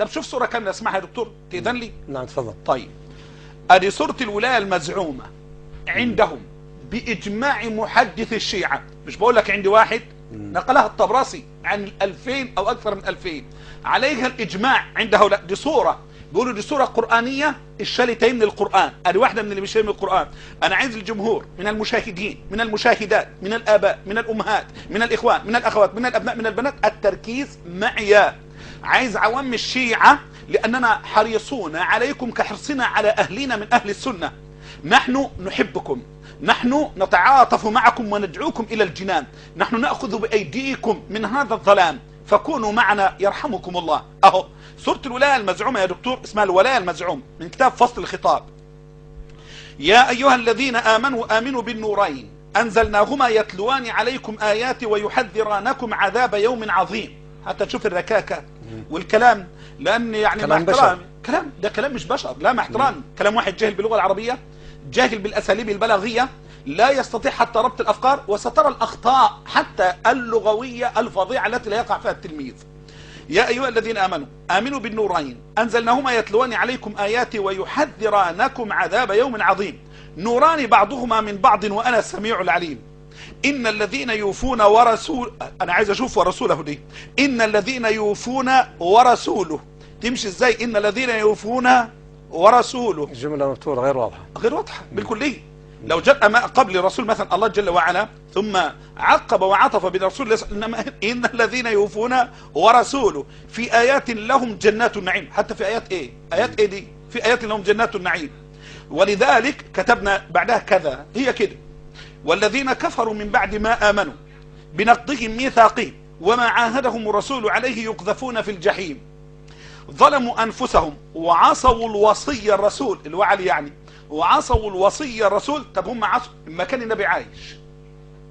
طب شوف صورة كاملة اسمعها يا دكتور، تأذن لي؟ نعم تفضل. طيب ادي صورة الولاية المزعومة عندهم بإجماع محدث الشيعة، مش بقول لك عندي واحد، نقلها الطبراسي عن 2000 أو أكثر من 2000 عليها الإجماع عند هؤلاء. دي صورة بيقولوا دي صورة قرآنية الشالتين من القرآن، ادي واحدة من اللي مش من القرآن. أنا عايز الجمهور من المشاهدين من المشاهدات من الآباء من الأمهات من الإخوان من الأخوات من الأبناء من البنات التركيز معي. عايز عوام الشيعة لأننا حريصون عليكم كحرصنا على أهلنا من أهل السنة. نحن نحبكم، نحن نتعاطف معكم وندعوكم إلى الجنان، نحن نأخذ بأيديكم من هذا الظلام فكونوا معنا يرحمكم الله. أهو سورة الولاية المزعومة يا دكتور، اسمها الولاية المزعومة من كتاب فصل الخطاب. يا أيها الذين آمنوا آمنوا بالنورين أنزلناهما يتلوان عليكم آيات ويحذرانكم عذاب يوم عظيم. حتى تشوف الركاكة والكلام، لأن يعني مع احترامي كلام ده كلام مش بشر، لا مع احترامي كلام واحد جاهل باللغة العربية، جاهل بالأساليب البلاغية، لا يستطيع حتى ربط الأفكار، وسترى الأخطاء حتى اللغوية الفظيعة التي لا يقع فيها التلميذ. يا أيها الذين آمنوا آمنوا بالنورين أنزلناهما يتلوان عليكم آياتي ويحذرانكم عذاب يوم عظيم. نوران بعضهما من بعض وأنا السميع العليم. إن الذين يوفون ورسول، أنا عايز أشوف ورسوله دي، إن الذين يوفون ورسوله تمشي إزاي؟ إن الذين يوفون ورسوله الجملة مفتوحة غير واضحة، غير واضحة بالكلية. لو جاء ما قبل الرسول مثلا الله جل وعلا ثم عقب وعطف بالرسول، إنما إن الذين يوفون ورسوله في آيات لهم جنات النعيم. حتى في آيات إيه؟ آيات إيه دي؟ في آيات لهم جنات النعيم. ولذلك كتبنا بعدها كذا، هي كده: والذين كفروا من بعد ما آمنوا بنقضهم ميثاقهم وما عاهدهم الرسول عليه يقذفون في الجحيم ظلموا أنفسهم وعصوا الوصي الرسول الوعلي يعني، وعصوا الوصي الرسول. طب هم عصوا ما كان النبي عايش،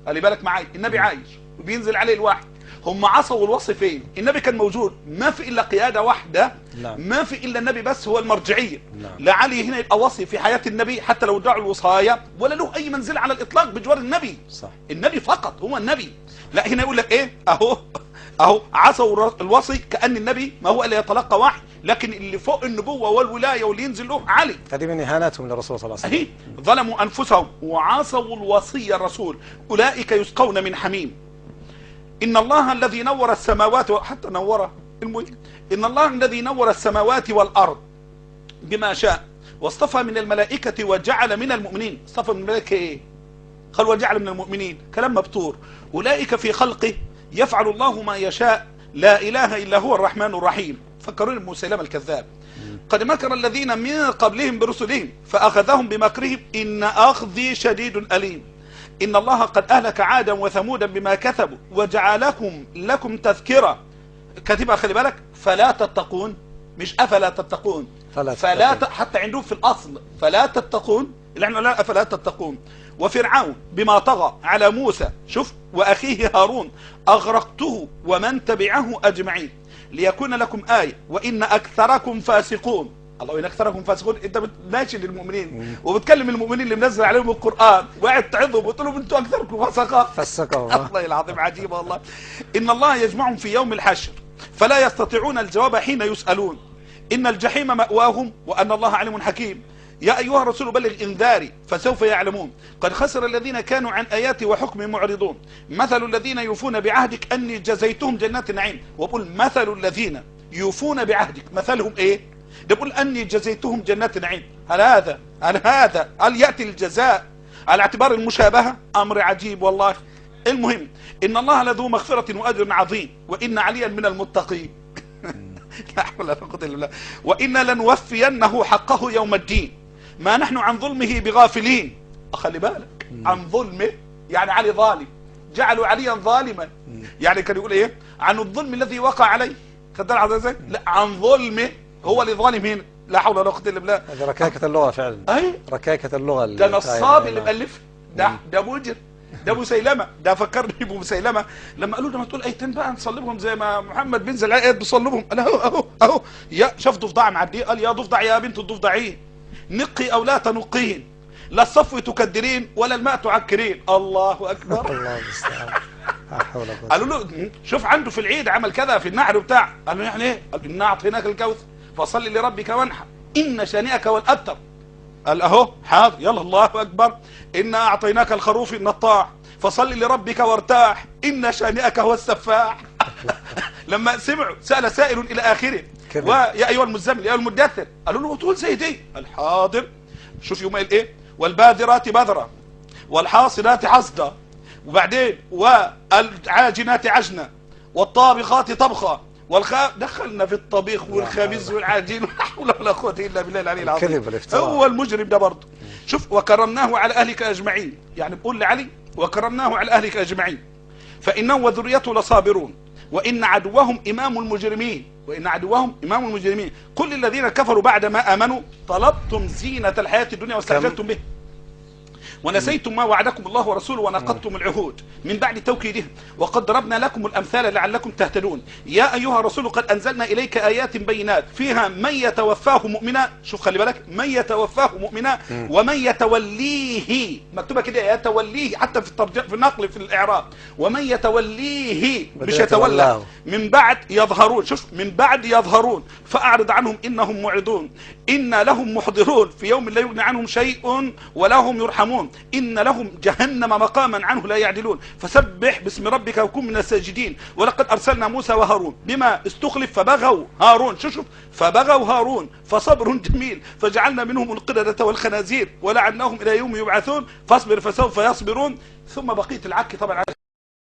خلي بالك معايا، النبي عايش وبينزل عليه الوحي. هم عصوا الوصي فين؟ النبي كان موجود، ما في الا قياده واحده، ما في الا النبي بس هو المرجعيه. لا علي هنا يبقى وصي في حياه النبي حتى لو ادعوا الوصايه، ولا له اي منزله على الاطلاق بجوار النبي. صح. النبي فقط هو النبي. لا هنا يقول لك ايه؟ اهو عصوا الوصي، كأن النبي ما هو الا يتلقى وحي، لكن اللي فوق النبوه والولايه واللي ينزل له علي. هذه من اهاناتهم للرسول صلى الله عليه وسلم. ظلموا انفسهم وعصوا الوصي الرسول اولئك يسقون من حميم. إن الله الذي نور السماوات حتى نور المهم، إن الله الذي نور السماوات والأرض بما شاء واصطفى من الملائكة وجعل من المؤمنين. اصطفى من الملائكة إيه؟ قال وجعل من المؤمنين، كلام مبتور. أولئك في خلقه يفعل الله ما يشاء لا إله إلا هو الرحمن الرحيم. فكرون بمسيلمة الكذاب. قد مكر الذين من قبلهم برسلهم فأخذهم بمكرهم إن أخذي شديد أليم. إن الله قد أهلك عادا وثمودا بما كذبوا وجعلكم لكم تذكرة. كاتبها خلي بالك، فلا تتقون، مش أفلا تتقون، حتى عندهم في الأصل فلا تتقون، اللي احنا لا أفلا تتقون. وفرعون بما طغى على موسى، شوف، وأخيه هارون أغرقته ومن تبعه أجمعين ليكون لكم آية وإن أكثركم فاسقون. الله، إن أكثركم فاسقون. أنت بتناشد المؤمنين وبتكلم المؤمنين اللي منزل عليهم القرآن وقاعد تعظهم وتقول لهم أنتم أكثركم فسقة. الله العظيم عجيب والله. إن الله يجمعهم في يوم الحشر فلا يستطيعون الجواب حين يسألون. إن الجحيم مأواهم وأن الله عليم حكيم. يا أيها الرسول بلغ إنذاري فسوف يعلمون. قد خسر الذين كانوا عن آياتي وحكمي معرضون. مثل الذين يوفون بعهدك أني جزيتهم جنات النعيم. وقل مثل الذين يوفون بعهدك، مثلهم إيه؟ ده بقول أني جزيتهم جنات النعيم. هل يأتي الجزاء على اعتبار المشابهة؟ أمر عجيب والله. المهم إن الله لذو مغفرة وأجر عظيم وإن عليا من المتقين. لا حول ولا قوة إلا بالله. وإنا لنوفينه حقه يوم الدين ما نحن عن ظلمه بغافلين. خلي بالك، عن ظلمه يعني علي ظالم، جعلوا عليا ظالما. يعني كان يقول ايه؟ عن الظلم الذي وقع عليه. خدت ازاي؟ لا، عن ظلمه، هو اللي ظالم هنا. لا حول ولا قوة الا بالله. هذه ركاكة اللغة فعلا. اي ركاكة اللغة. ده نصاب اللي مؤلف ده مجر، ده مسيلمة. ده فكرني بمسيلمة لما قالوا له ما تقول ايتين بقى نصلبهم زي ما محمد بينزل ايات بيصلبهم. قال اهو يا شاف ضفدع معديه، قال يا ضفدع يا بنت الضفدعين نقي او لا تنقين، لا الصفو تكدرين ولا الماء تعكرين. الله اكبر. الله المستعان. حول ولا قوة. قالوا له شوف عنده في العيد عمل كذا في النحر وبتاع. قال له يعني ايه؟ قال انا اعطيناك الكوثر فصل لربك وانحر ان شانئك هو الابتر. قال اهو حاضر يلا الله اكبر. انا اعطيناك الخروف النطاع فصل لربك وارتاح ان شانئك هو السفاح. لما سمعوا سأل سائل الى اخره ويا ايها المزمل يا ايها المدثر، قالوا له تقول زي دي. قال حاضر. شوف يوم قال ايه؟ والباذرات بذرا والحاصلات حصدا، وبعدين والعاجنات عجنا والطابخات طبخا دخلنا في الطبيخ والخبز والعجين. لا حول ولا قوه الا بالله العلي العظيم. هو المجرم ده برضه. شوف وكرمناه على اهلك اجمعين، يعني بقول لعلي وكرمناه على اهلك اجمعين فانه وذريته لصابرون وان عدوهم امام المجرمين وان عدوهم امام المجرمين. كل الذين كفروا بعد ما امنوا طلبتم زينة الحياة الدنيا واستعجلتم به ونسيتم ما وعدكم الله ورسوله ونقضتم العهود من بعد توكيدهم وقد ضربنا لكم الامثال لعلكم تهتدون. يا ايها الرسول قد انزلنا اليك ايات بينات فيها من يتوفاه مؤمنا، شوف خلي بالك، من يتوفاه مؤمنا ومن يتوليه، مكتوبه كده يتوليه حتى في الترجمه في النقل في الاعراب، ومن يتوليه مش يتولى، من بعد يظهرون، شوف من بعد يظهرون فاعرض عنهم انهم معرضون إن لهم محضرون في يوم لا يغني عنهم شيء ولا هم يرحمون إن لهم جهنم مقاما عنه لا يعدلون فسبح باسم ربك وكن من الساجدين. ولقد أرسلنا موسى وهارون بما استخلف فبغوا هارون، شوف فبغوا هارون فصبر جميل فجعلنا منهم القردة والخنازير ولعناهم إلى يوم يبعثون فاصبر فسوف يصبرون. ثم بقية العك طبعا